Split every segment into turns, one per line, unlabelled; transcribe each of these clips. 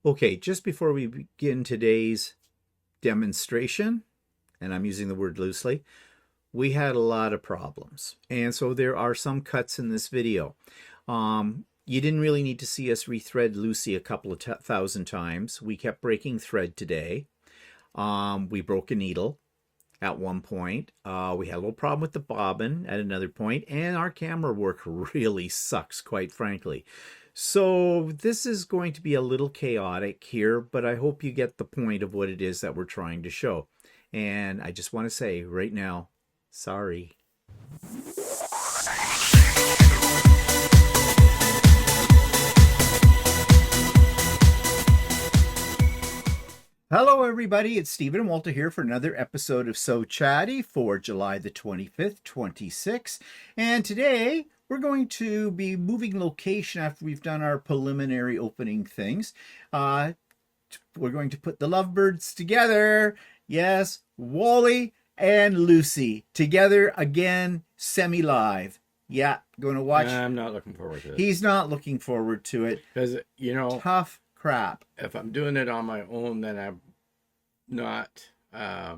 Okay, just before we begin today's demonstration, and I'm using the word loosely, we had a lot of problems. And so there are some cuts in this video. You didn't really need to see us rethread Lucy a couple of thousand times. We kept breaking thread today. We broke a needle at one point. We had a little problem with the bobbin at another point, and our camera work really sucks, quite frankly. So this is going to be a little chaotic here, but I hope you get the point of what it is that we're trying to show. And I just want to say right now, sorry. Hello, everybody. It's Stephen and Walter here for another episode of So Chatty for July the 25th, 26. And today we're going to be moving location after we've done our preliminary opening things. We're going to put the lovebirds together. Yes, Wally and Lucy together again, semi-live. Yeah, going to watch.
I'm not looking forward to it.
He's not looking forward to it.
Because,
Tough crap.
if I'm doing it on my own, then I'm not, I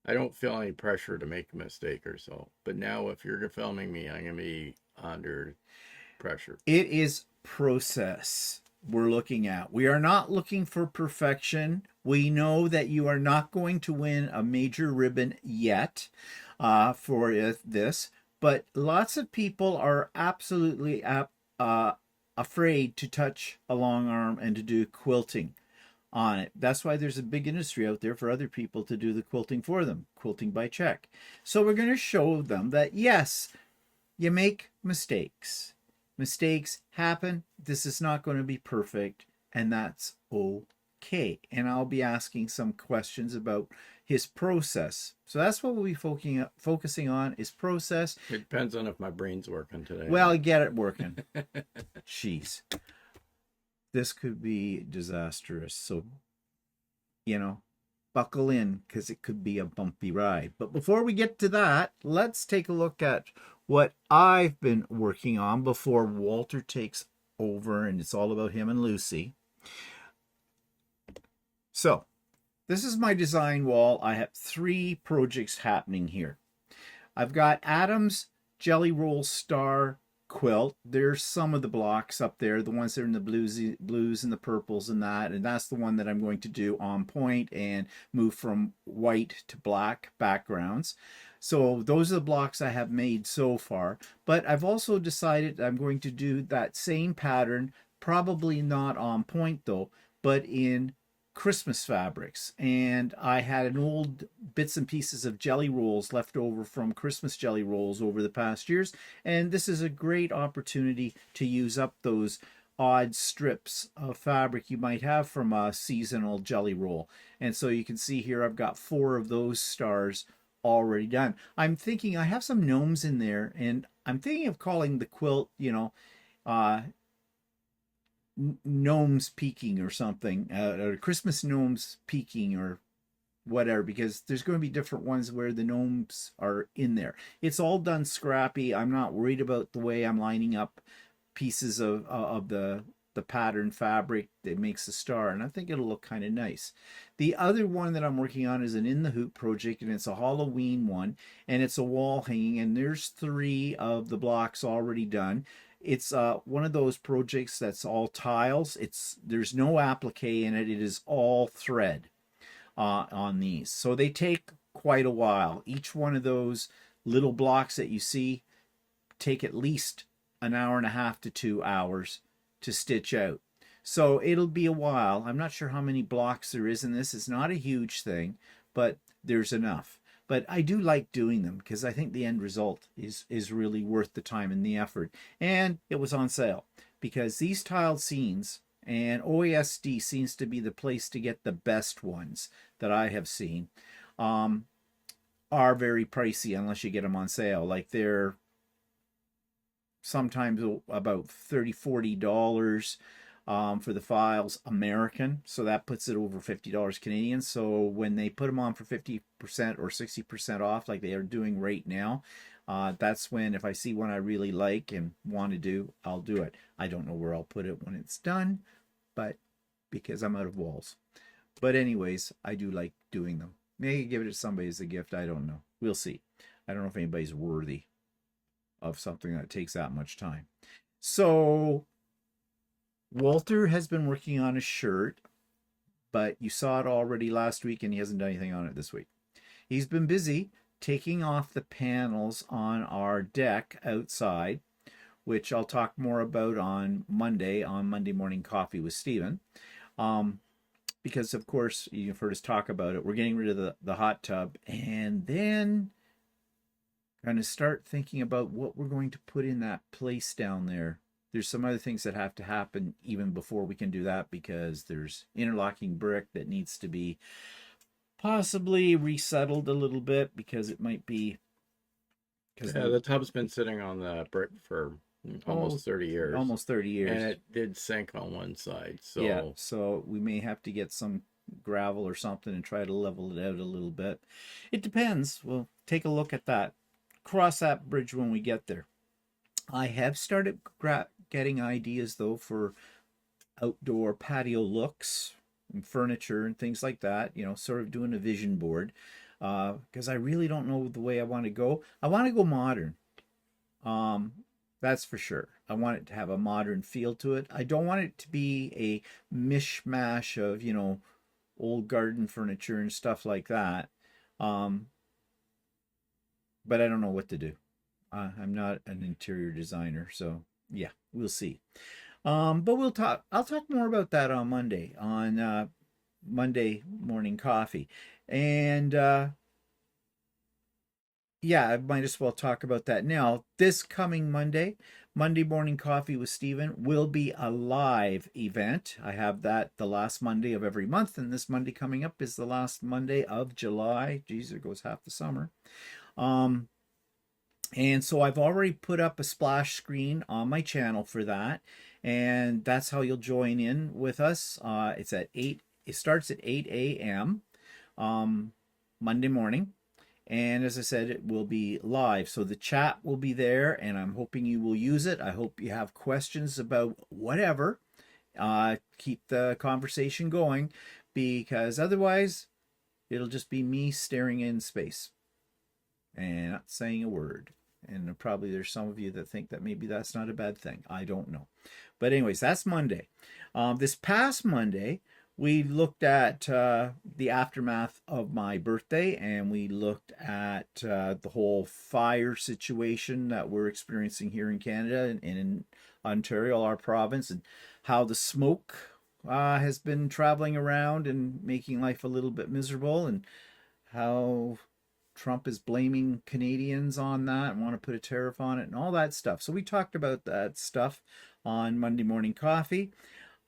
don't feel any pressure to make a mistake or so. But now if you're filming me, I'm going to be under pressure.
It is process we're looking at. We are not looking for perfection. We know that you are not going to win a major ribbon yet for this, but lots of people are absolutely afraid to touch a long arm and to do quilting on it. That's why there's a big industry out there for other people to do the quilting for them, quilting by check. So we're going to show them that yes, you make mistakes. Mistakes happen. This is not going to be perfect, and that's okay. And I'll be asking some questions about his process. So that's what we'll be focusing on is process.
It depends on if my brain's working today.
Well, get it working. Jeez. This could be disastrous. So, buckle in because it could be a bumpy ride. But before we get to that, let's take a look at what I've been working on before Walter takes over, and it's all about him and Lucy. So, this is my design wall. I have 3 projects happening here. I've got Adam's Jelly Roll Star quilt. There's some of the blocks up there, the ones that are in the blues and the purples and that's the one that I'm going to do on point and move from white to black backgrounds. So those are the blocks I have made so far, but I've also decided I'm going to do that same pattern, probably not on point though, but in Christmas fabrics. And I had an old bits and pieces of jelly rolls left over from Christmas jelly rolls over the past years, and this is a great opportunity to use up those odd strips of fabric you might have from a seasonal jelly roll. And so you can see here I've got 4 of those stars already done. I'm thinking I have some gnomes in there, and I'm thinking of calling the quilt, gnomes peeking or something, or Christmas gnomes peeking or whatever, because there's going to be different ones where the gnomes are in there. It's all done scrappy. I'm not worried about the way I'm lining up pieces of the pattern fabric that makes the star, and I think it'll look kind of nice. The other one that I'm working on is an In the Hoop project, and it's a Halloween one, and it's a wall hanging, and there's 3 of the blocks already done. It's one of those projects that's all tiles. There's no applique in it. It is all thread on these. So they take quite a while. Each one of those little blocks that you see take at least an hour and a half to 2 hours to stitch out. So it'll be a while. I'm not sure how many blocks there is in this. It's not a huge thing, but there's enough. But I do like doing them because I think the end result is really worth the time and the effort. And it was on sale because these tiled scenes, and OASD seems to be the place to get the best ones that I have seen, are very pricey unless you get them on sale. Like they're sometimes about $30-$40 for the files American, so that puts it over $50 Canadian. So when they put them on for 50% or 60% off like they are doing right now, that's when, if I see one I really like and want to do, I'll do it. I don't know where I'll put it when it's done, but because I'm out of walls. But anyways, I do like doing them. Maybe give it to somebody as a gift. I don't know. We'll see. I don't know if anybody's worthy of something that takes that much time. So Walter has been working on a shirt, but you saw it already last week and he hasn't done anything on it this week. He's been busy taking off the panels on our deck outside, which I'll talk more about on Monday Morning Coffee with Stephen. Because of course you've heard us talk about it. We're getting rid of the hot tub and then going to start thinking about what we're going to put in that place down there. There's some other things that have to happen even before we can do that, because there's interlocking brick that needs to be possibly resettled a little bit, because it might be...
Yeah, the tub's been sitting on the brick for almost 30 years.
Almost 30 years.
And it did sink on one side. So
yeah, so we may have to get some gravel or something and try to level it out a little bit. It depends. We'll take a look at that. Cross that bridge when we get there. I have started getting ideas though for outdoor patio looks and furniture and things like that, you know, sort of doing a vision board, because I really don't know the way I want to go. I want to go modern. That's for sure. I want it to have a modern feel to it. I don't want it to be a mishmash of, you know, old garden furniture and stuff like that. But I don't know what to do. I'm not an interior designer, so yeah, we'll see. But I'll talk more about that on Monday, on Monday Morning Coffee. And yeah, I might as well talk about that now. This coming Monday Morning Coffee with Stephen will be a live event. I have that the last Monday of every month, and this Monday coming up is the last Monday of July. Geez, there goes half the summer. And so I've already put up a splash screen on my channel for that, and that's how you'll join in with us. It's at 8. It starts at 8 a.m. Monday morning, and as I said, it will be live. So the chat will be there, and I'm hoping you will use it. I hope you have questions about whatever. Keep the conversation going, because otherwise it'll just be me staring in space and not saying a word. And probably there's some of you that think that maybe that's not a bad thing. I don't know. But anyways, that's Monday. This past Monday, we looked at the aftermath of my birthday, and we looked at the whole fire situation that we're experiencing here in Canada and in Ontario, our province, and how the smoke has been traveling around and making life a little bit miserable, and how Trump is blaming Canadians on that and want to put a tariff on it and all that stuff. So we talked about that stuff on Monday Morning Coffee.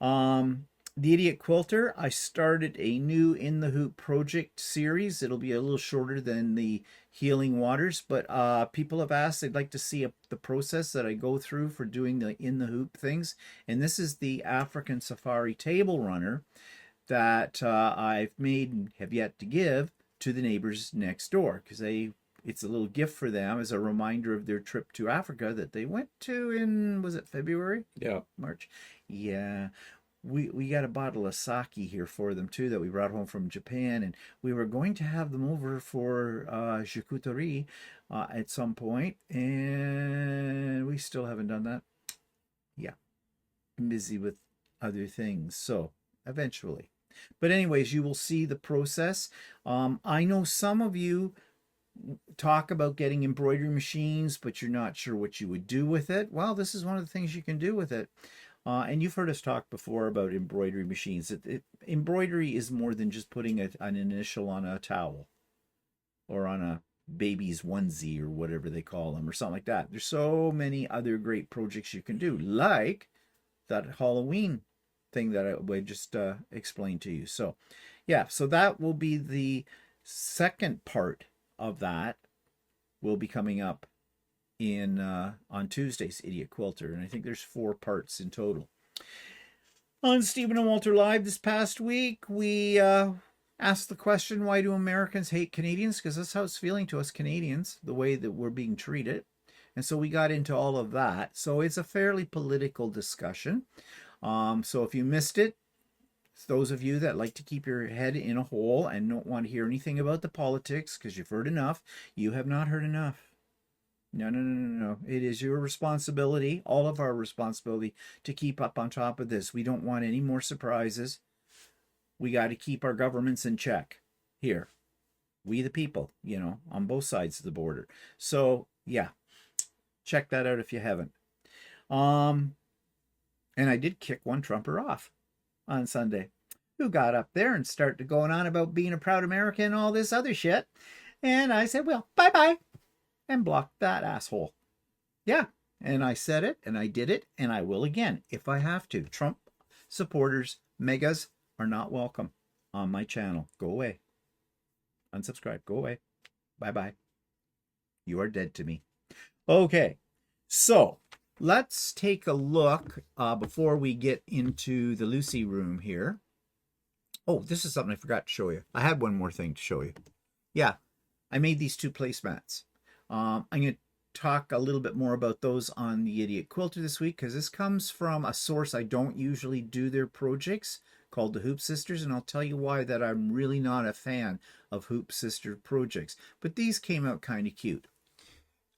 The Idiot Quilter, I started a new In the Hoop project series. It'll be a little shorter than the Healing Waters, but people have asked, they'd like to see the process that I go through for doing the In the Hoop things. And this is the African Safari Table Runner that I've made and have yet to give to the neighbors next door, because it's a little gift for them as a reminder of their trip to Africa that they went to in, was it February?
Yeah.
March? Yeah. We got a bottle of sake here for them too that we brought home from Japan, and we were going to have them over for charcuterie at some point, and we still haven't done that. Yeah. I'm busy with other things, so eventually. But anyways, you will see the process. I know some of you talk about getting embroidery machines, but you're not sure what you would do with it. Well, this is one of the things you can do with it. And you've heard us talk before about embroidery machines. Embroidery is more than just putting an initial on a towel or on a baby's onesie or whatever they call them or something like that. There's so many other great projects you can do, like that Halloween thing that I just explained to you. So yeah, so that will be the second part of that will be coming up in on Tuesday's Idiot Quilter, and I think there's 4 parts in total. On Stephen and Walter Live this past week, we asked the question, why do Americans hate Canadians? Because that's how it's feeling to us Canadians, the way that we're being treated. And so we got into all of that. So it's a fairly political discussion. So if you missed it, those of you that like to keep your head in a hole and don't want to hear anything about the politics because you've heard enough, you have not heard enough. No, no, no, no, no. It is your responsibility, all of our responsibility, to keep up on top of this. We don't want any more surprises. We got to keep our governments in check here. We the people, on both sides of the border. So, yeah, check that out if you haven't. And I did kick one Trumper off on Sunday, who got up there and started going on about being a proud American and all this other shit. And I said, well, bye-bye, and blocked that asshole. Yeah, and I said it, and I did it, and I will again if I have to. Trump supporters, megas, are not welcome on my channel. Go away. Unsubscribe. Go away. Bye-bye. You are dead to me. Okay, so let's take a look before we get into the Lucy room here. Oh, this is something I forgot to show you. I had one more thing to show you. Yeah, I made these 2 placemats. I'm going to talk a little bit more about those on the Idiot Quilter this week because this comes from a source I don't usually do their projects, called the Hoop Sisters, and I'll tell you why that I'm really not a fan of Hoop Sister projects. But these came out kind of cute.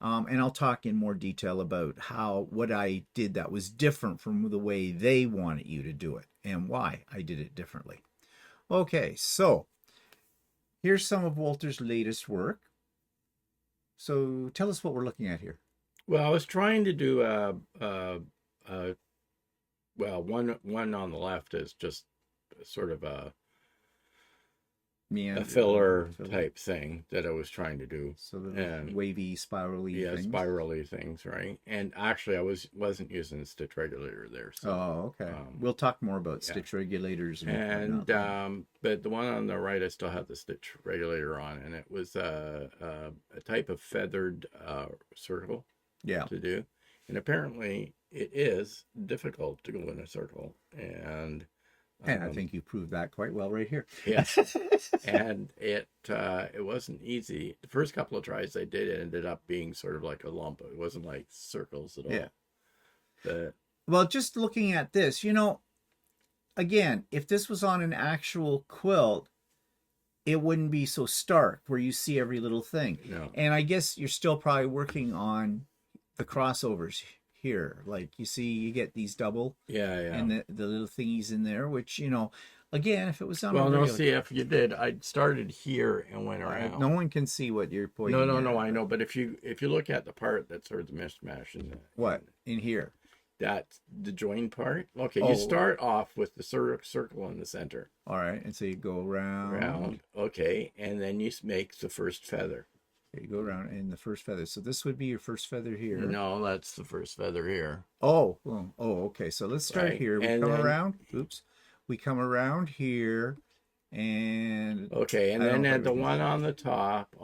And I'll talk in more detail about what I did that was different from the way they wanted you to do it and why I did it differently. Okay, so here's some of Walter's latest work. So tell us what we're looking at here.
Well, I was trying to do one on the left is just sort of a filler type thing that I was trying to do.
So the wavy, spirally things.
Spirally things, right? And actually, I wasn't using the stitch regulator there. So,
oh, okay. We'll talk more about stitch regulators.
But the one on the right, I still have the stitch regulator on, and it was a type of feathered circle.
Yeah.
To do, and apparently it is difficult to go in a circle, and
I think you proved that quite well right here.
Yeah. And it wasn't easy. The first couple of tries I did, it ended up being sort of like a lump. It wasn't like circles at all.
Yeah. Well, just looking at this, again, if this was on an actual quilt, it wouldn't be so stark where you see every little thing.
No.
And I guess you're still probably working on the crossovers here, like you see you get these double and the little thingies in there, which again, if it was on
if you did, I started here and went around.
No one can see what you're pointing
no, I know, but if you look at the part that's sort of the mishmash
in here,
that's the join part. Okay, you start off with the circle in the center.
All right, and so you go around.
Okay, and then you make the first feather.
Okay, you go around in the first feather. So this would be your first feather here.
No, that's the first feather here.
Okay. So let's start here. We come around. Oops. We come around here, and
and then at the one on the top,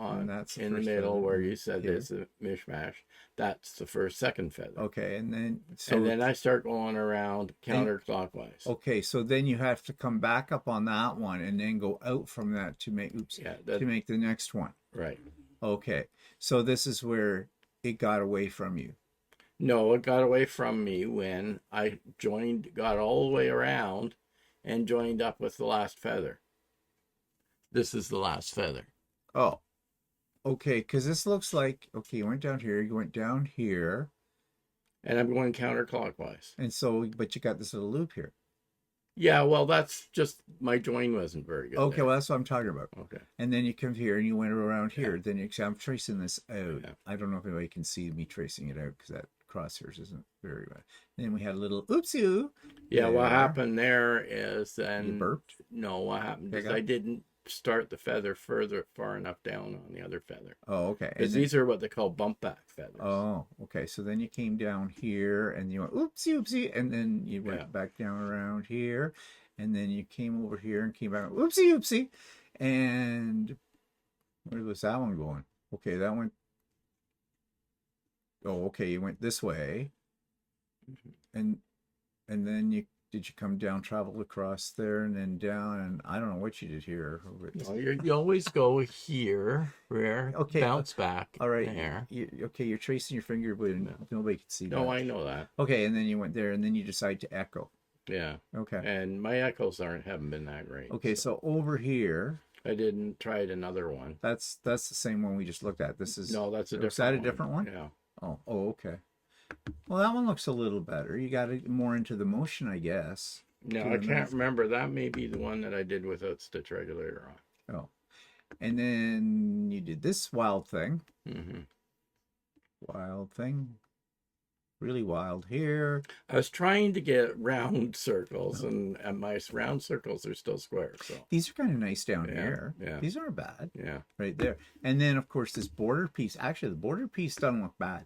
in the middle where you said there's a mishmash, that's the second feather.
Okay, and then
I start going around counterclockwise.
Okay, so then you have to come back up on that one and then go out from that to make to make the next one.
Right.
Okay, so this is where it got away from you.
No, it got away from me when I got all the way around and joined up with the last feather. This is the last feather.
Oh, okay, because this looks like, you went down here, you went down here.
And I'm going counterclockwise.
And so, but you got this little loop here.
Yeah, well, that's just, my join wasn't very good.
Okay, well, that's what I'm talking about.
Okay.
And then you come here and you went around here. Then I'm tracing this out. Yeah. I don't know if anybody can see me tracing it out because that crosshairs isn't very well. Then we had a little oopsie.
Yeah, what happened there is then...
You burped?
No, what happened is I didn't start the feather far enough down on the other feather.
Oh, okay.
Because these are what they call bump back feathers.
Oh, okay. So then you came down here and you went oopsie, and then you went back down around here, and then you came over here and came back oopsie, and where was that one going? Okay, that went. Oh, okay. You went this way, and then did you come down, travel across there, and then down, and I don't know what you did here.
No, you always go here, bounce back.
All right.
There.
You're tracing your finger, but nobody can see that.
No, I know that.
Okay, and then you went there, and then you decide to echo.
Yeah.
Okay.
And my echoes haven't been that great.
Okay, so over here,
I didn't try another one.
that's the same one we just looked at. This is
No, that's a
is
different
that a
one.
different one?
Yeah.
Oh, okay. Well, that one looks a little better. You got it more into the motion, I guess.
No, I can't remember. That may be the one that I did without stitch regulator on.
Oh, and then you did this wild thing.
Mm-hmm.
Wild thing. Really wild here.
I was trying to get round circles, and my round circles are still square. So
these are kind of nice down here.
Yeah.
These aren't bad.
Yeah.
Right there. And then, of course, this border piece. Actually, the border piece doesn't look bad.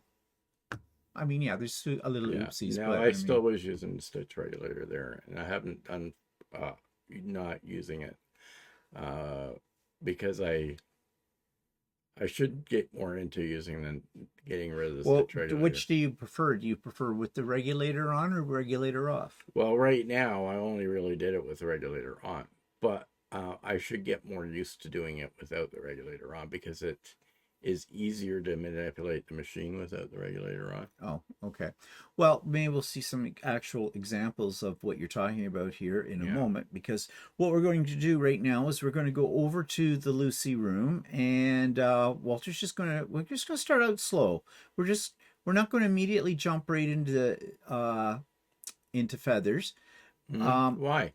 I mean, yeah, there's a little oopsies.
No,
but
I still was using stitch regulator there, and I haven't done not using it because I should get more into using than getting rid of the stitch regulator.
Which do you prefer? Do you prefer with the regulator on or regulator off?
Well, right now I only really did it with the regulator on, but I should get more used to doing it without the regulator on because it is easier to manipulate the machine without the regulator on.
Oh, okay. Well, maybe we'll see some actual examples of what you're talking about here in a moment, because what we're going to do right now is we're going to go over to the Lucy room, and we're just going to start out slow. We're not going to immediately jump right into feathers.
Why?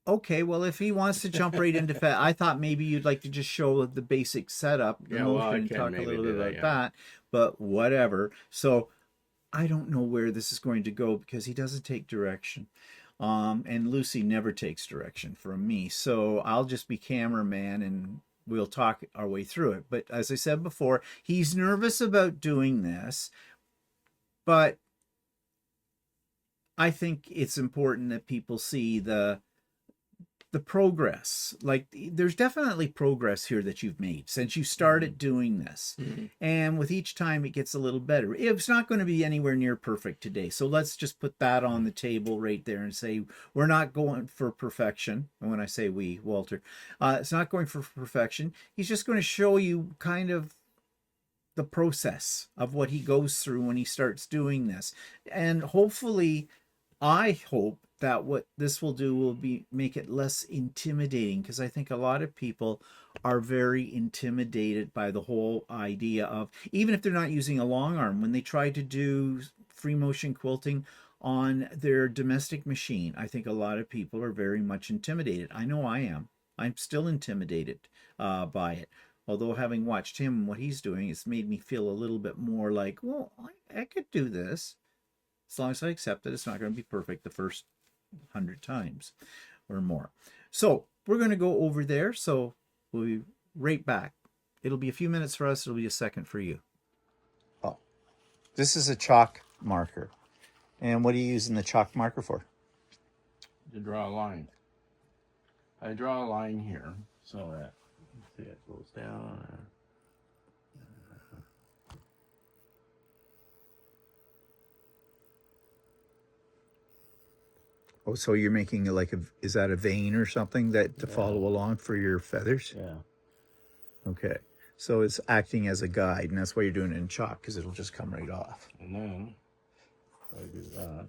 Okay, well, if he wants to jump right into I thought maybe you'd like to just show the basic setup, and talk a little bit about that, but whatever. So I don't know where this is going to go because he doesn't take direction. And Lucy never takes direction from me. So I'll just be cameraman and we'll talk our way through it. But as I said before, he's nervous about doing this, but I think it's important that people see the progress. Like, there's definitely progress here that you've made since you started doing this. And with each time it gets a little better. It's not going to be anywhere near perfect today. So let's just put that on the table right there and say, we're not going for perfection. And when I say we, Walter, it's not going for perfection. He's just going to show you kind of the process of what he goes through when he starts doing this. And hopefully, I hope that what this will do will make it less intimidating, because I think a lot of people are very intimidated by the whole idea of, even if they're not using a long arm, when they try to do free motion quilting on their domestic machine, I think a lot of people are very much intimidated. I know I am. I'm still intimidated by it. Although having watched him and what he's doing, it's made me feel a little bit more like, well, I could do this. As long as I accept that it's not going to be perfect the first 100 times or more. So we're going to go over there. So we'll be right back. It'll be a few minutes for us. It'll be a second for you. Oh, this is a chalk marker. And what are you using the chalk marker for?
To draw a line. I draw a line here so that, see, it goes down.
Oh, so you're making like is that a vein or something that to follow along for your feathers?
Yeah.
Okay. So it's acting as a guide, and that's why you're doing it in chalk, because it'll just come right off.
And then I do that.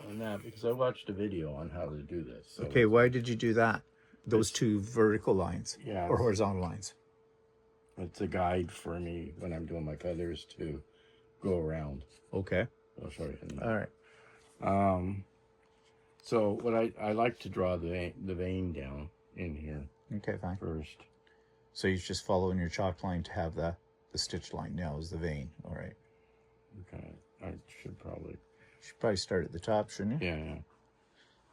And that, because I watched a video on how to do this. So
okay, why did you do that? Those two vertical lines, or horizontal lines?
It's a guide for me when I'm doing my feathers to go around.
Okay.
I'll show you.
All right.
So what I like to draw the vein down in here.
Okay, fine.
First.
So you're just following your chalk line to have the stitch line now is the vein. All right.
Okay. I should probably
start at the top, shouldn't you?
Yeah.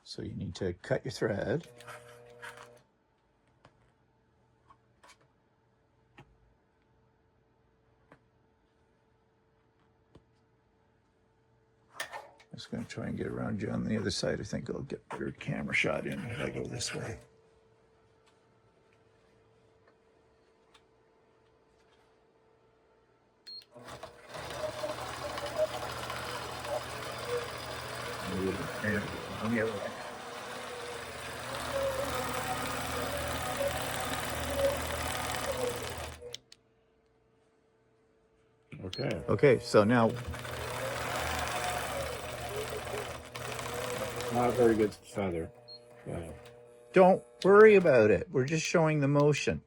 So you need to cut your thread. I'm just going to try and get around you on the other side. I think I'll get your camera shot in if I go this way.
Okay.
Okay, so now
Not a very good feather.
Don't worry about it. We're just showing the motion.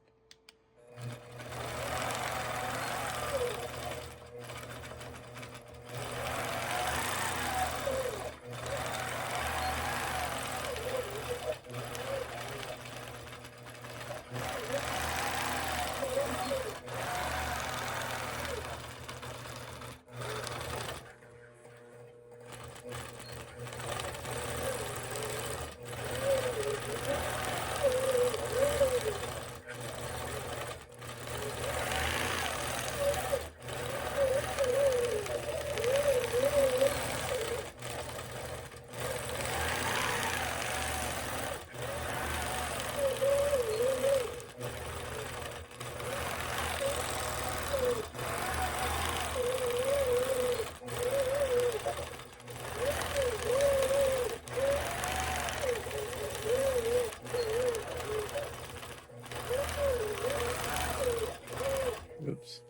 Oops.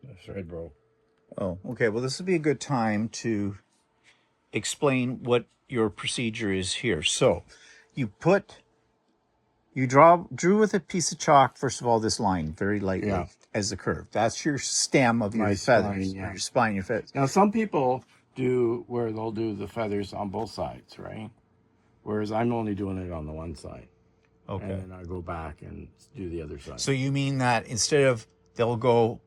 The thread broke.
Oh, okay. Well, this would be a good time to explain what your procedure is here. So you drew with a piece of chalk, first of all, this line very lightly as the curve. That's your stem of your feathers,
spine,
your spine, your feathers.
Now, some people do where they'll do the feathers on both sides, right? Whereas I'm only doing it on the one side.
Okay.
And then I go back and do the other side.
So you mean that instead of they'll go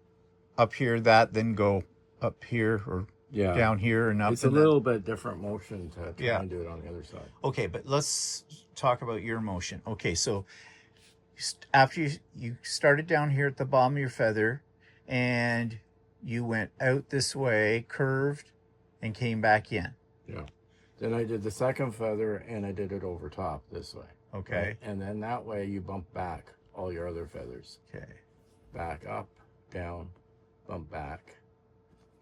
up here, then go up here or down here and up.
It's a little bit different motion to try and do it on the other side.
Okay, but let's talk about your motion. Okay, so after you started down here at the bottom of your feather and you went out this way, curved, and came back in.
Yeah. Then I did the second feather and I did it over top this way.
Okay.
Right? And then that way you bump back all your other feathers.
Okay.
Back, up, down, bump back,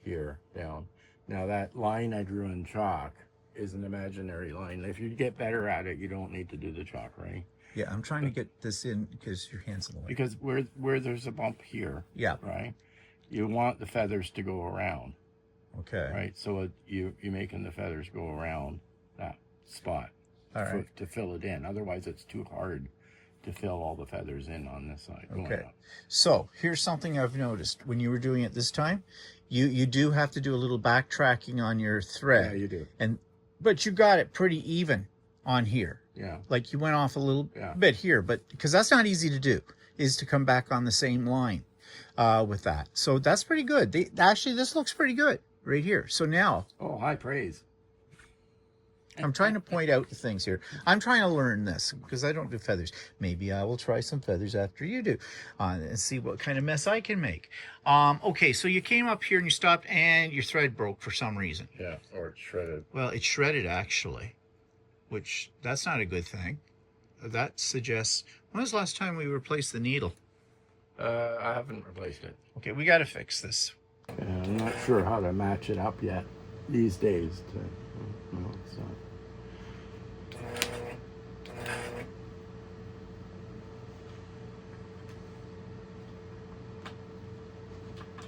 here, down. Now that line I drew in chalk is an imaginary line. If you get better at it, you don't need to do the chalk, right?
Yeah, I'm trying to get this in because your hand's in the way.
Because where there's a bump here, right? You want the feathers to go around.
Okay.
Right? So you're making the feathers go around that spot to fill it in. Otherwise, it's too hard to fill all the feathers in on this side.
Okay. So here's something I've noticed. When you were doing it this time, you do have to do a little backtracking on your thread.
Yeah, you do.
But you got it pretty even on here.
Yeah.
Like you went off a little bit here, but because that's not easy to do, is to come back on the same line with that. So that's pretty good. Actually, this looks pretty good right here. So now.
Oh, high praise.
I'm trying to point out the things here. I'm trying to learn this because I don't do feathers. Maybe I will try some feathers after you do and see what kind of mess I can make. Okay, so you came up here and you stopped and your thread broke for some reason.
Yeah, or it's shredded.
Well, it's shredded actually, which that's not a good thing. That suggests, when was the last time we replaced the needle?
I haven't replaced it.
Okay, we got to fix this.
Yeah, I'm not sure how to match it up yet these days.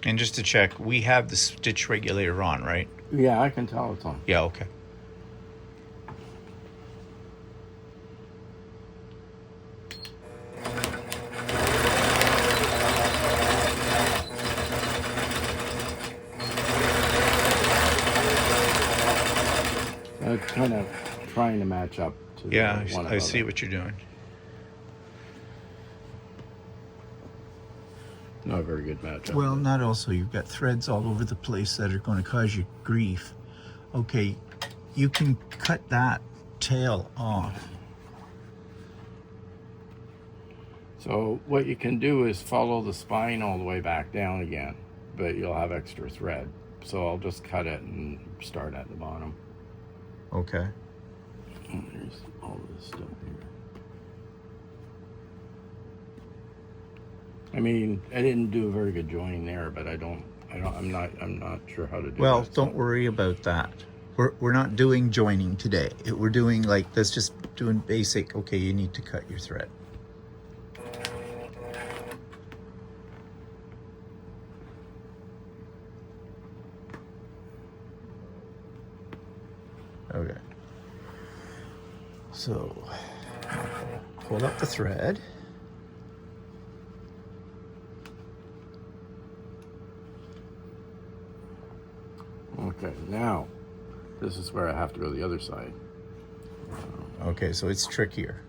And just to check, we have the stitch regulator on, right?
Yeah, I can tell it's on.
Yeah, okay.
It's kind of trying to match up to
I see what you're doing.
Not a very good matchup.
Well, not also. You've got threads all over the place that are going to cause you grief. Okay, you can cut that tail off.
So what you can do is follow the spine all the way back down again, but you'll have extra thread. So I'll just cut it and start at the bottom.
Okay.
Oh, there's all this stuff here. I mean, I didn't do a very good joining there, but I'm not sure how to do
well,
that.
Don't worry about that. We're not doing joining today. We're doing let's just doing basic. Okay, you need to cut your thread. Okay. So pull up the thread.
Okay, now this is where I have to go the other side.
Okay, so it's trickier.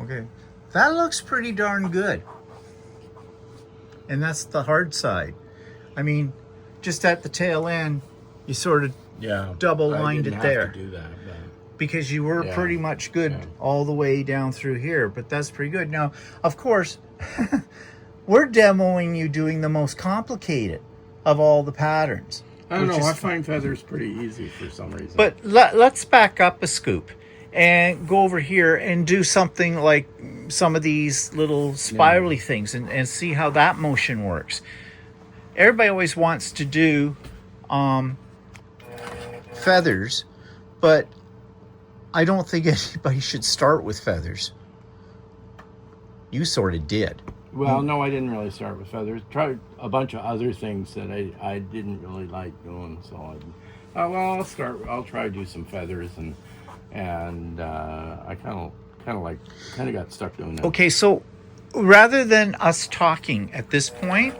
Okay, that looks pretty darn good. And that's the hard side. I mean, just at the tail end, you sort of double lined it there.
I didn't have to do that, but
because you were pretty much good all the way down through here, but that's pretty good. Now, of course, we're demoing you doing the most complicated of all the patterns.
I don't know, I find feathers pretty easy for some reason.
But let's back up a scoop and go over here and do something like some of these little spirally things and see how that motion works. Everybody always wants to do feathers, but I don't think anybody should start with feathers. You sort of did.
Well, no, I didn't really start with feathers. Tried a bunch of other things that I didn't really like doing. So, well, I'll try to do some feathers, and I kind of got stuck doing that.
Okay, so rather than us talking at this point,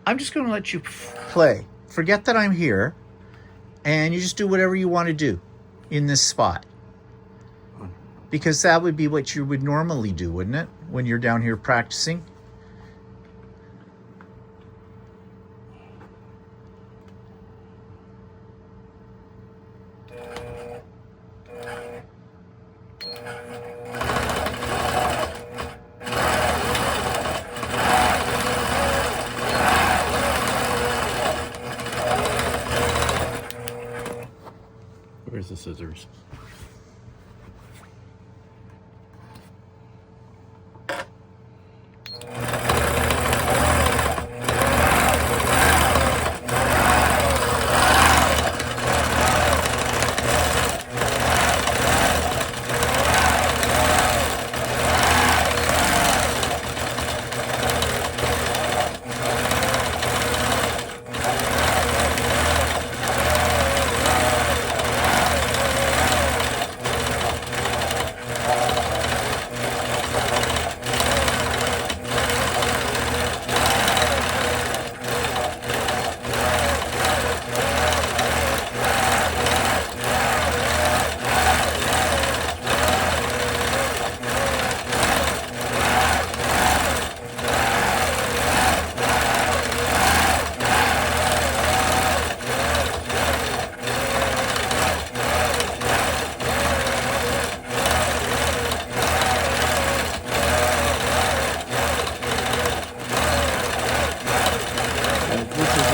I'm just going to let you play. Forget that I'm here, and you just do whatever you want to do in this spot. Because that would be what you would normally do, wouldn't it? When you're down here practicing.
Where's the scissors?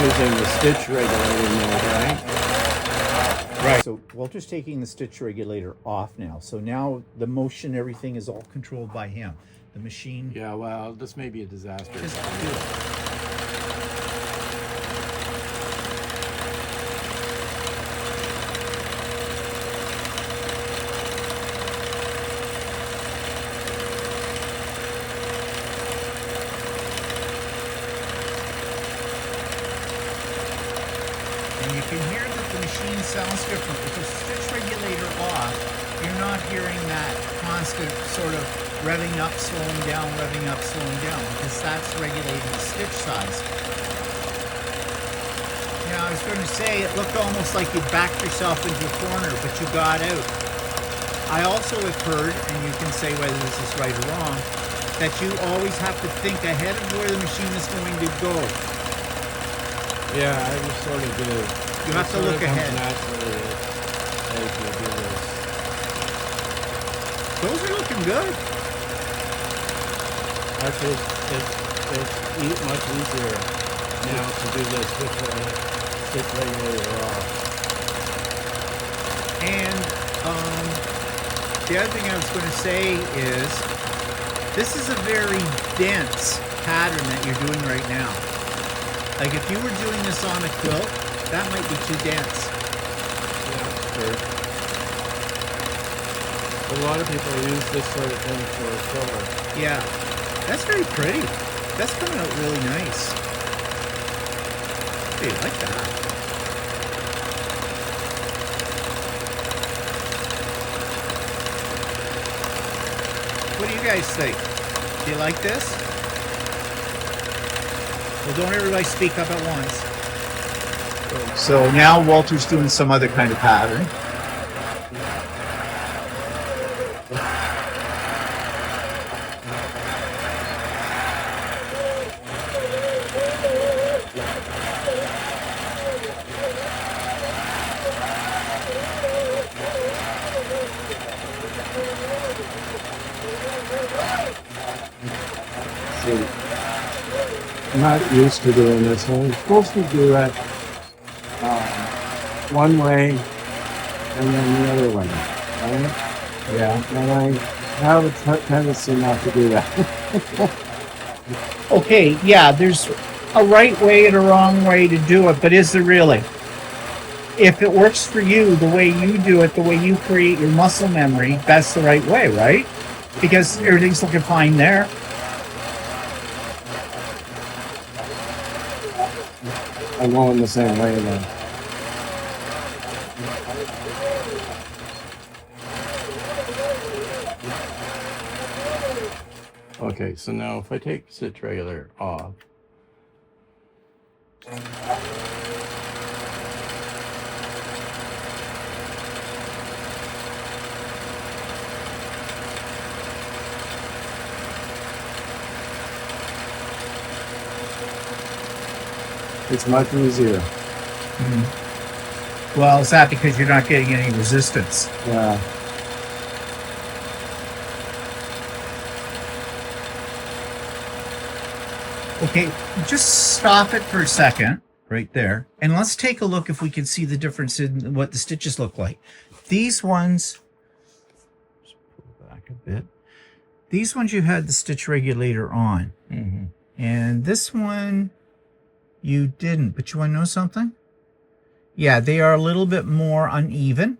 Using the stitch regulator mode, right?
Right. So Walter's taking the stitch regulator off now. So now the motion, everything is all controlled by him. The machine.
Yeah, well, this may be a disaster.
Just do it. And you can hear that the machine sounds different. With the stitch regulator off, you're not hearing that constant sort of revving up, slowing down, because that's regulating the stitch size. Now, I was going to say it looked almost like you backed yourself into a corner, but you got out. I also have heard, and you can say whether this is right or wrong, that you always have to think ahead of where the machine is going to go.
Yeah, I just sort of do.
You have to look ahead.
Naturally as you do this.
Those are looking good.
Actually, it's much easier now to do this with the stitch regulator off.
And the other thing I was going to say is, this is a very dense pattern that you're doing right now. Like if you were doing this on a quilt, that might be too dense.
Yeah, sure. A lot of people use this sort of thing for filler.
Yeah, that's very pretty. That's coming out really nice. Hey, I like that. What do you guys think? Do you like this? Well, don't everybody speak up at once. So now Walter's doing some other kind of pattern.
I'm not used to doing this. I'm supposed to do it one way and then the other way, right? Yeah. And I have a tendency not to do that.
Okay, yeah, there's a right way and a wrong way to do it, but is there really? If it works for you, the way you do it, the way you create your muscle memory, that's the right way, right? Because everything's looking fine there.
I'm going the same way then.
Okay, so now if I take stitch regulator off,
It's much easier.
Mm-hmm. Well, is that because you're not getting any resistance?
Yeah.
Okay, just stop it for a second right there, and let's take a look if we can see the difference in what the stitches look like. These ones, just pull back a bit. These ones you had the stitch regulator on, and this one you didn't. But you want to know something? Yeah, they are a little bit more uneven,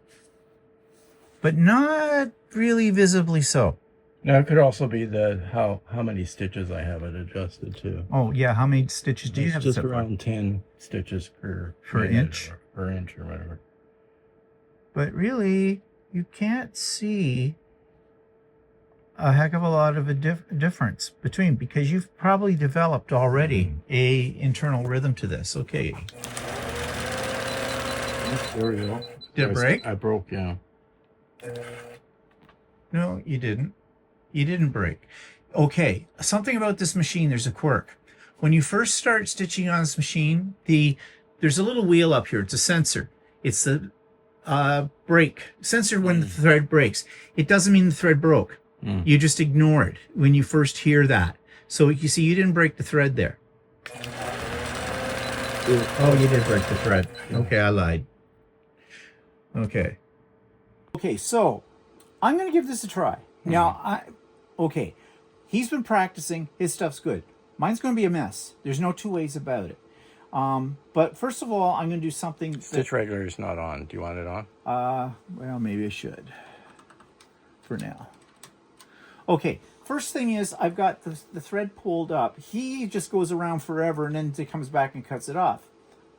but not really visibly so.
now it could also be the how many stitches I have it adjusted to.
Oh yeah, how many stitches do you have?
Just around 10 stitches per
inch,
per inch or whatever.
But really, you can't see a heck of a lot of a difference between, because you've probably developed already a internal rhythm to this. Okay.
There we go.
Did it break?
I broke, yeah.
No, you didn't. You didn't break. Okay, something about this machine, there's a quirk. When you first start stitching on this machine, there's a little wheel up here. It's a sensor. It's the break sensor when the thread breaks. It doesn't mean the thread broke. You just ignore it when you first hear that. So you see, you didn't break the thread there. Oh, you did break the thread. Okay, I lied. Okay. Okay, so I'm going to give this a try. Now, okay, he's been practicing. His stuff's good. Mine's going to be a mess. There's no two ways about it. But first of all, I'm going to do something.
Stitch regulator's not on. Do you want it on?
Well, maybe I should. For now. Okay, first thing is I've got the thread pulled up. He just goes around forever and then he comes back and cuts it off.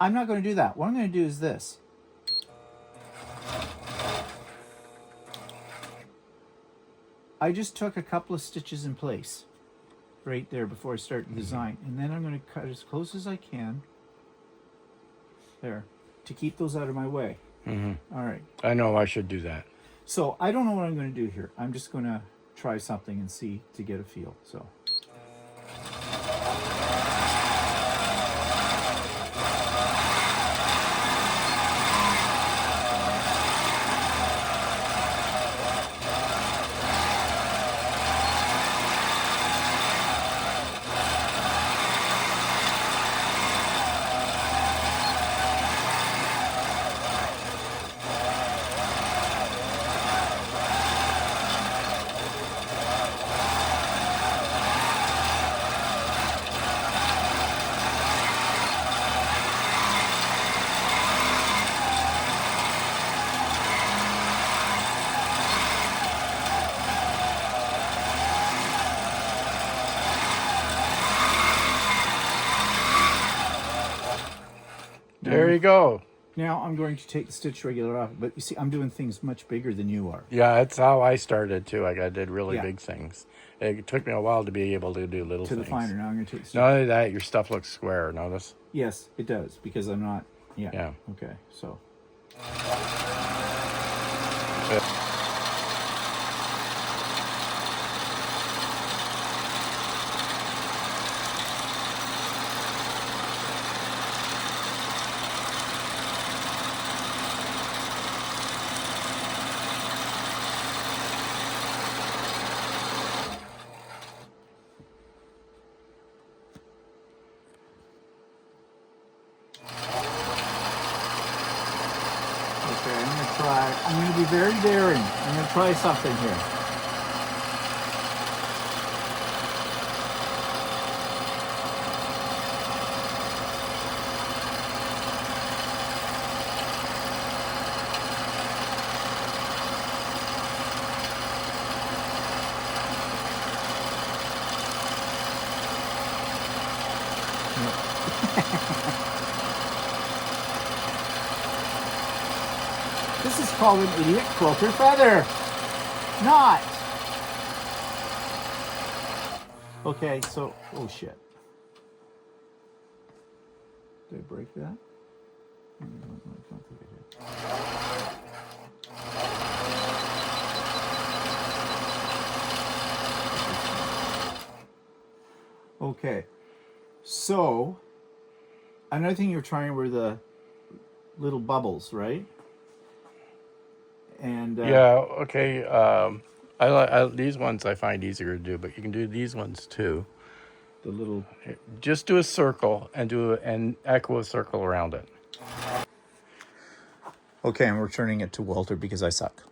I'm not going to do that. What I'm going to do is this. I just took a couple of stitches in place right there before I start the design. And then I'm going to cut as close as I can there to keep those out of my way. All right.
I know I should do that.
So I don't know what I'm going to do here. I'm just going to try something and see to get a feel. So.
There you go.
Now I'm going to take the stitch regulator off, but you see, I'm doing things much bigger than you are.
Yeah, that's how I started too. I did really
Yeah.
big things. It took me a while to be able to do little
To
things.
the finder. Now I'm going to take the stitch.
Not only that, your stuff looks square. Notice?
Yes, it does, because I'm not. Yeah.
Yeah.
Okay, so. Okay, I'm going to try. I'm going to be very daring. I'm going to try something here. This is called an idiot quilter feather. Not. Okay, so, oh shit. Did I break that? I don't think I did. Okay, so another thing you're trying were the little bubbles, right? And
Yeah, okay. I these ones I find easier to do, but you can do these ones too.
the little.
Just do a circle and echo a circle around it.
Okay, I'm returning it to Walter because I suck.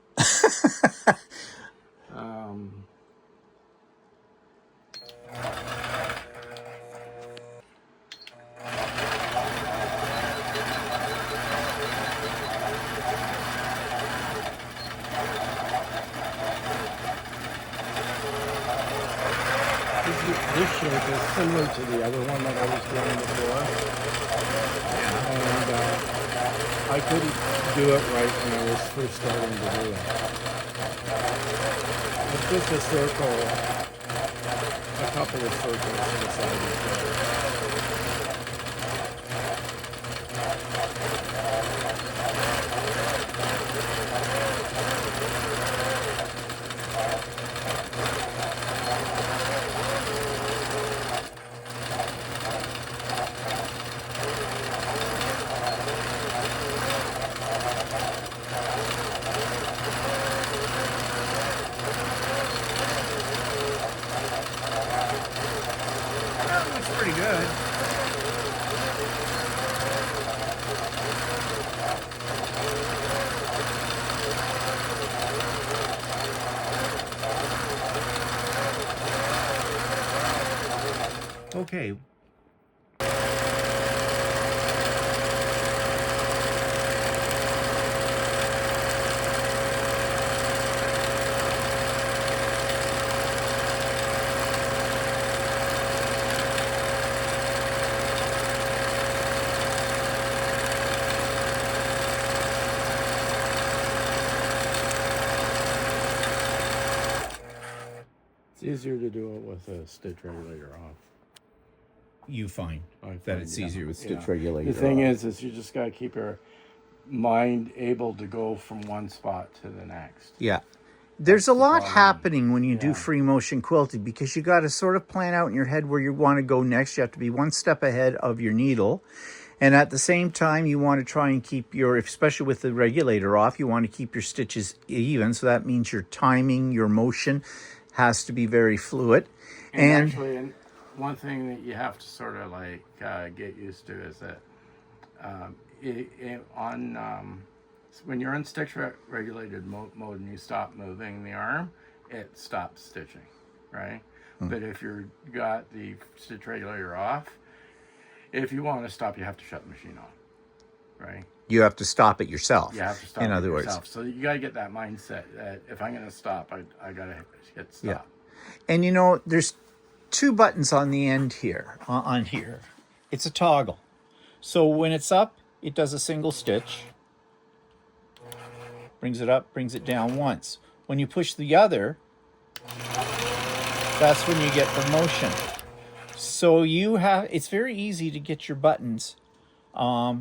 This shape is similar to the other one that I was doing before. And I couldn't do it right when I was first starting to do it. It's just a circle, a couple of circles inside each other.
That looks pretty good. Okay.
It's easier to do it with a stitch regulator off.
You find
I
that
find,
it's
yeah,
easier with stitch
yeah.
regulator.
The thing
off.
is you just got to keep your mind able to go from one spot to the next.
Yeah. There's
That's
a
the
lot
problem.
happening when you do
Yeah.
free motion quilting because you got to sort of plan out in your head where you want to go next. You have to be one step ahead of your needle. And at the same time, you want to try and keep your, especially with the regulator off, you want to keep your stitches even. So that means your timing, your motion has to be very fluid.
And actually, one thing that you have to sort of like get used to is that when you're in stitch regulated mode and you stop moving the arm, it stops stitching, right? But if you've got the stitch regulator off, if you want to stop, you have to shut the machine off, right?
You have to stop it yourself.
You have to stop
in
it
other
yourself.
words.
So you got to get that mindset that if I'm going to stop, I got to hit stop.
Yeah. And you know, there's two buttons on the end here, on here. It's a toggle. So when it's up, it does a single stitch. Brings it up, brings it down once. When you push the other, that's when you get the motion. So it's very easy to get your buttons
I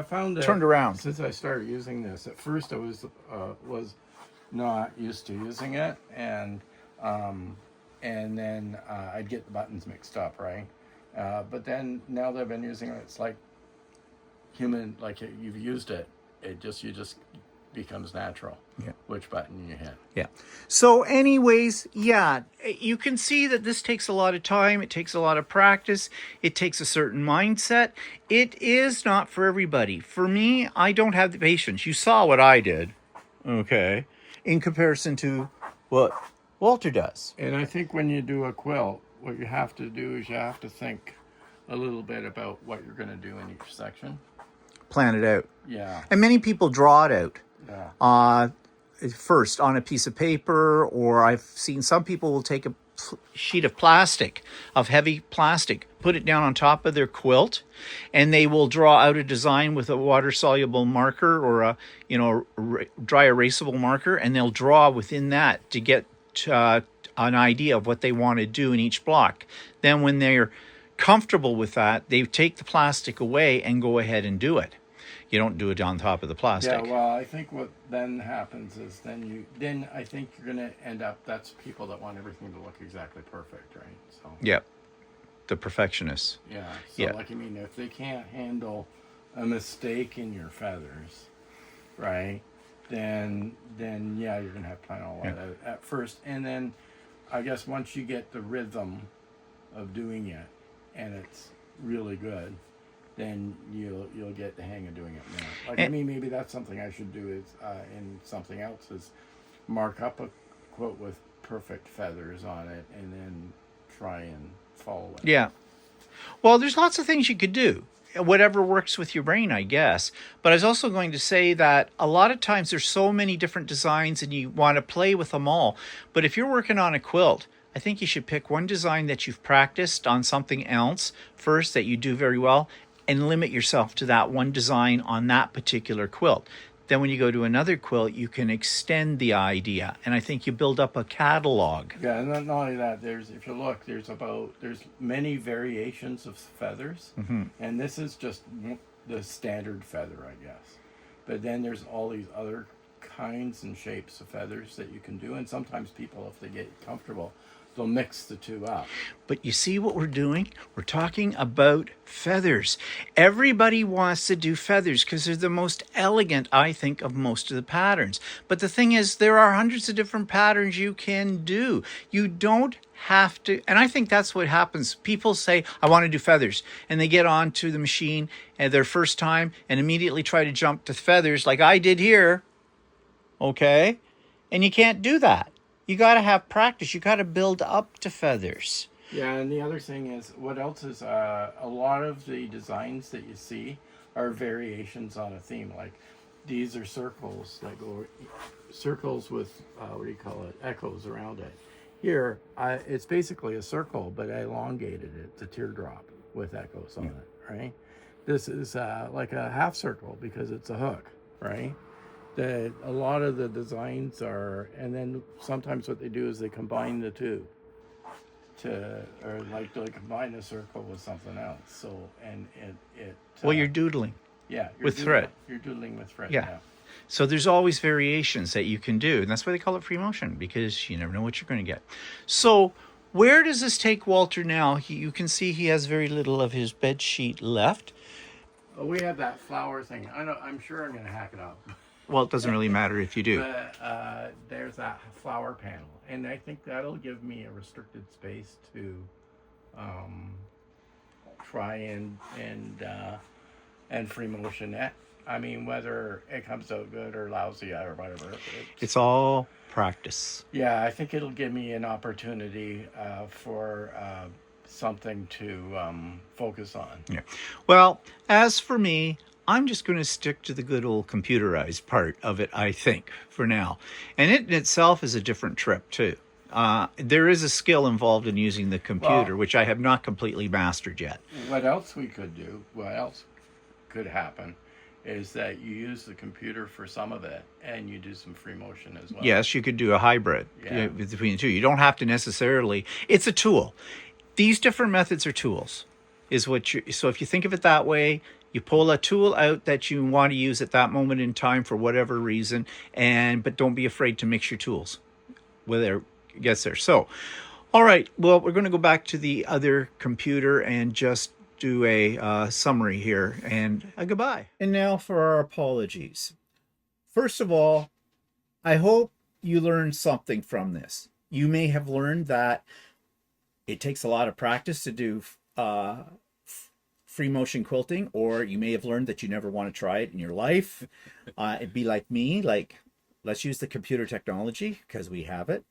found that
turned around.
Since I started using this, at first I was not used to using it, and then I'd get the buttons mixed up, right? But then now that I've been using it, it's like like you've used it. You just becomes natural.
Yeah.
Which button you hit.
Yeah. So anyways, yeah, you can see that this takes a lot of time. It takes a lot of practice. It takes a certain mindset. It is not for everybody. For me, I don't have the patience. You saw what I did, okay, in comparison to what Walter does.
And I think when you do a quilt, what you have to do is you have to think a little bit about what you're going to do in each section.
Plan it out.
Yeah.
And many people draw it out.
Yeah.
First on a piece of paper, or I've seen some people will take a sheet of plastic, of heavy plastic, put it down on top of their quilt, and they will draw out a design with a water-soluble marker or a dry erasable marker, and they'll draw within that to get an idea of what they want to do in each block. Then when they're comfortable with that, they take the plastic away and go ahead and do it. You don't do it on top of the plastic.
Yeah, well, I think what then happens is then I think you're going to end up, that's people that want everything to look exactly perfect, right? So
Yep. The perfectionists.
yeah, so
Yeah.
like, I mean, if they can't handle a mistake in your feathers, right, then yeah, you're going to have to plan all that out at first. And then I guess once you get the rhythm of doing it and it's really good, then you'll get the hang of doing it more. Like, I mean, maybe that's something I should do is in something else is mark up a quote with perfect feathers on it and then try and follow it.
Yeah. Well, there's lots of things you could do. Whatever works with your brain, I guess. But I was also going to say that a lot of times there's so many different designs and you want to play with them all. But if you're working on a quilt, I think you should pick one design that you've practiced on something else first that you do very well, and limit yourself to that one design on that particular quilt. Then when you go to another quilt, you can extend the idea. And I think you build up a catalog.
Yeah, and not only that, if you look, there's many variations of feathers.
Mm-hmm.
And this is just the standard feather, I guess. But then there's all these other kinds and shapes of feathers that you can do. And sometimes people, if they get comfortable, they'll mix the two up.
But you see what we're doing? We're talking about feathers. Everybody wants to do feathers because they're the most elegant, I think, of most of the patterns. But the thing is, there are hundreds of different patterns you can do. You don't have to, and I think that's what happens. People say, I want to do feathers, and they get onto the machine at their first time and immediately try to jump to feathers like I did here. Okay? And you can't do that. You got to have practice. You got to build up to feathers.
Yeah, and the other thing is, what else is, a lot of the designs that you see are variations on a theme. Like, these are circles that go, circles with, echoes around it. Here, it's basically a circle, but I elongated it. It's a teardrop with echoes on it, right? This is like a half circle because it's a hook, right? A lot of the designs are, and then sometimes what they do is they combine the two to, or like they combine a circle with something else. So, and it
Well, you're doodling
yeah,
with thread.
You're doodling with thread.
Yeah.
Yeah.
So there's always variations that you can do. And that's why they call it free motion, because you never know what you're going to get. So where does this take Walter now? You can see he has very little of his bed sheet left.
Oh, we have that flower thing. I know. I'm sure I'm going to hack it up.
Well, it doesn't really matter if you do.
But there's that flower panel, and I think that'll give me a restricted space to um, try and free motion it. I mean, whether it comes out good or lousy or whatever.
It's all practice.
Yeah, I think it'll give me an opportunity for something to focus on.
Yeah. Well, as for me, I'm just going to stick to the good old computerized part of it, I think, for now. And it in itself is a different trip, too. There is a skill involved in using the computer, which I have not completely mastered yet.
What else we could do, what else could happen, is that you use the computer for some of it and you do some free motion as well.
Yes, you could do a hybrid between the two. You don't have to necessarily. It's a tool. These different methods are tools, is what you. So if you think of it that way, you pull a tool out that you want to use at that moment in time for whatever reason, but don't be afraid to mix your tools, whether it gets there. So, all right. Well, we're going to go back to the other computer and just do a summary here and a goodbye. And now for our apologies. First of all, I hope you learned something from this. You may have learned that it takes a lot of practice to do free motion quilting, or you may have learned that you never want to try it in your life. It'd be like me, let's use the computer technology because we have it.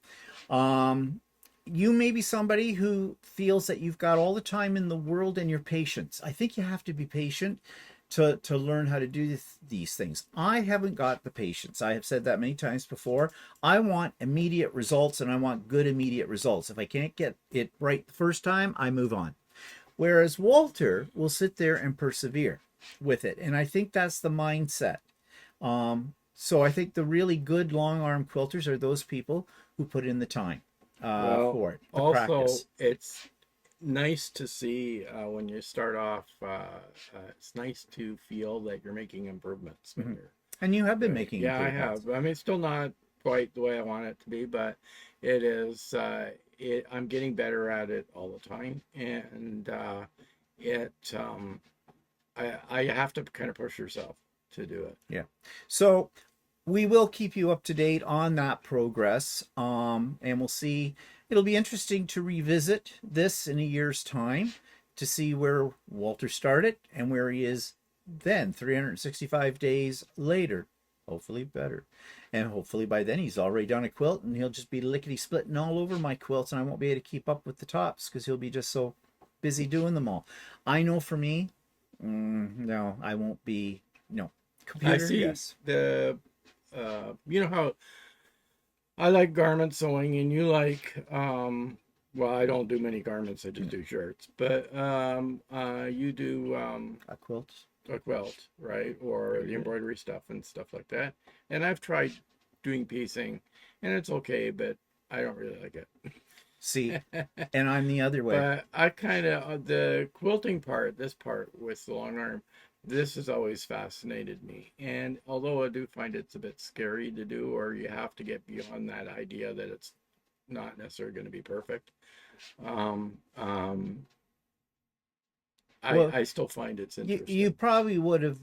You may be somebody who feels that you've got all the time in the world and your patience. I think you have to be patient to learn how to do these things. I haven't got the patience. I have said that many times before. I want immediate results, and I want good immediate results. If I can't get it right the first time, I move on. Whereas Walter will sit there and persevere with it. And I think that's the mindset. So I think the really good long arm quilters are those people who put in the time for it.
Also,
practice.
It's nice to see when you start off. It's nice to feel that you're making improvements. When you're,
and you have been making
improvements. I have. I mean, it's still not quite the way I want it to be, but it is. I'm getting better at it all the time, and I have to kind of push yourself to do it.
Yeah. So we will keep you up to date on that progress, and we'll see. It'll be interesting to revisit this in a year's time to see where Walter started and where he is then, 365 days later. Hopefully better. And hopefully by then he's already done a quilt and he'll just be lickety-splitting all over my quilts, and I won't be able to keep up with the tops because he'll be just so busy doing them all. I know for me, no, I won't be, no. Computer,
I see
yes.
You know how I like garment sewing, and you like, well, I don't do many garments, I just do shirts, but you do
A quilt.
a quilt, right? Or the embroidery stuff and stuff like that. And I've tried doing piecing, and it's okay, but I don't really like it.
See, and I'm the other way.
But I kind of, the quilting part, this part with the long arm, this has always fascinated me. And although I do find it's a bit scary to do, or you have to get beyond that idea that it's not necessarily going to be perfect, I still find it's interesting.
You probably would have,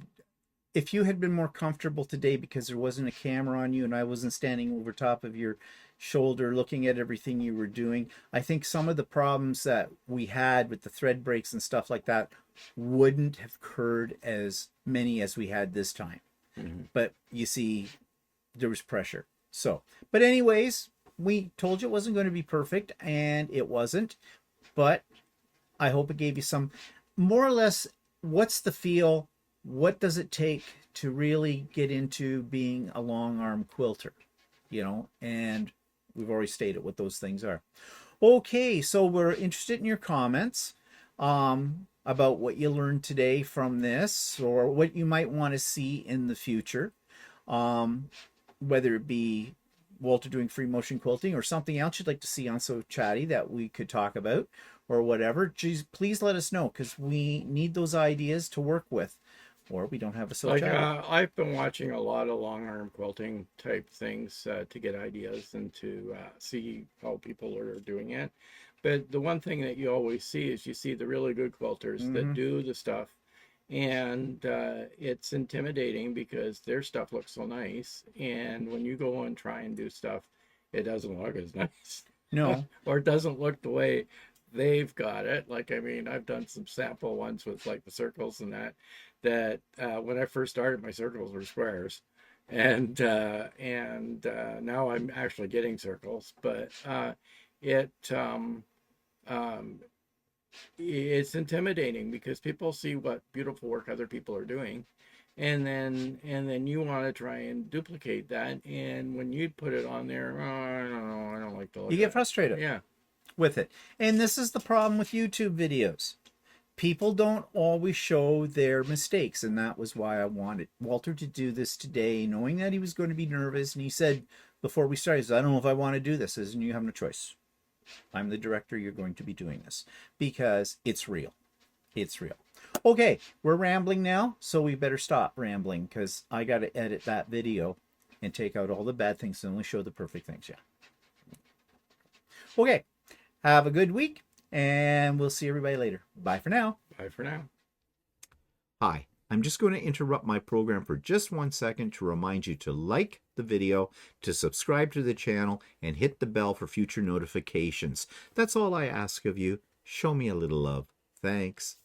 if you had been more comfortable today because there wasn't a camera on you and I wasn't standing over top of your shoulder looking at everything you were doing. I think some of the problems that we had with the thread breaks and stuff like that wouldn't have occurred as many as we had this time. Mm-hmm. But you see, there was pressure. So, but anyways, we told you it wasn't going to be perfect, and it wasn't. But I hope it gave you some, more or less, what's the feel? What does it take to really get into being a long arm quilter? You know, and we've already stated what those things are. Okay, so we're interested in your comments about what you learned today from this, or what you might want to see in the future. Whether it be Walter doing free motion quilting or something else you'd like to see on So Chatty that we could talk about or whatever, please let us know, because we need those ideas to work with, or we don't have a So
Like
Chatty.
I've been watching a lot of long arm quilting type things to get ideas and to see how people are doing it. But the one thing that you always see is you see the really good quilters that do the stuff, and it's intimidating because their stuff looks so nice, and when you go and try and do stuff, it doesn't look as nice.
No.
Or it doesn't look the way they've got it. Like, I mean, I've done some sample ones with like the circles and that when I first started, my circles were squares, and now I'm actually getting circles, but it it's intimidating because people see what beautiful work other people are doing, and then you want to try and duplicate that, and when you put it on there, oh, I don't know, I don't like the look
You
of
get
it.
frustrated
Yeah.
with it. And this is the problem with YouTube videos. People don't always show their mistakes, and that was why I wanted Walter to do this today, knowing that he was going to be nervous. And he said before we started, he said, I don't know if I want to do this. And you have no choice. I'm the director. You're going to be doing this because it's real. It's real. Okay, we're rambling now, so we better stop rambling because I got to edit that video and take out all the bad things and only show the perfect things. Yeah. Okay, have a good week, and we'll see everybody later. Bye for now.
Bye for now.
Hi, I'm just going to interrupt my program for just 1 second to remind you to like the video, to subscribe to the channel, and hit the bell for future notifications. That's all I ask of you. Show me a little love. Thanks.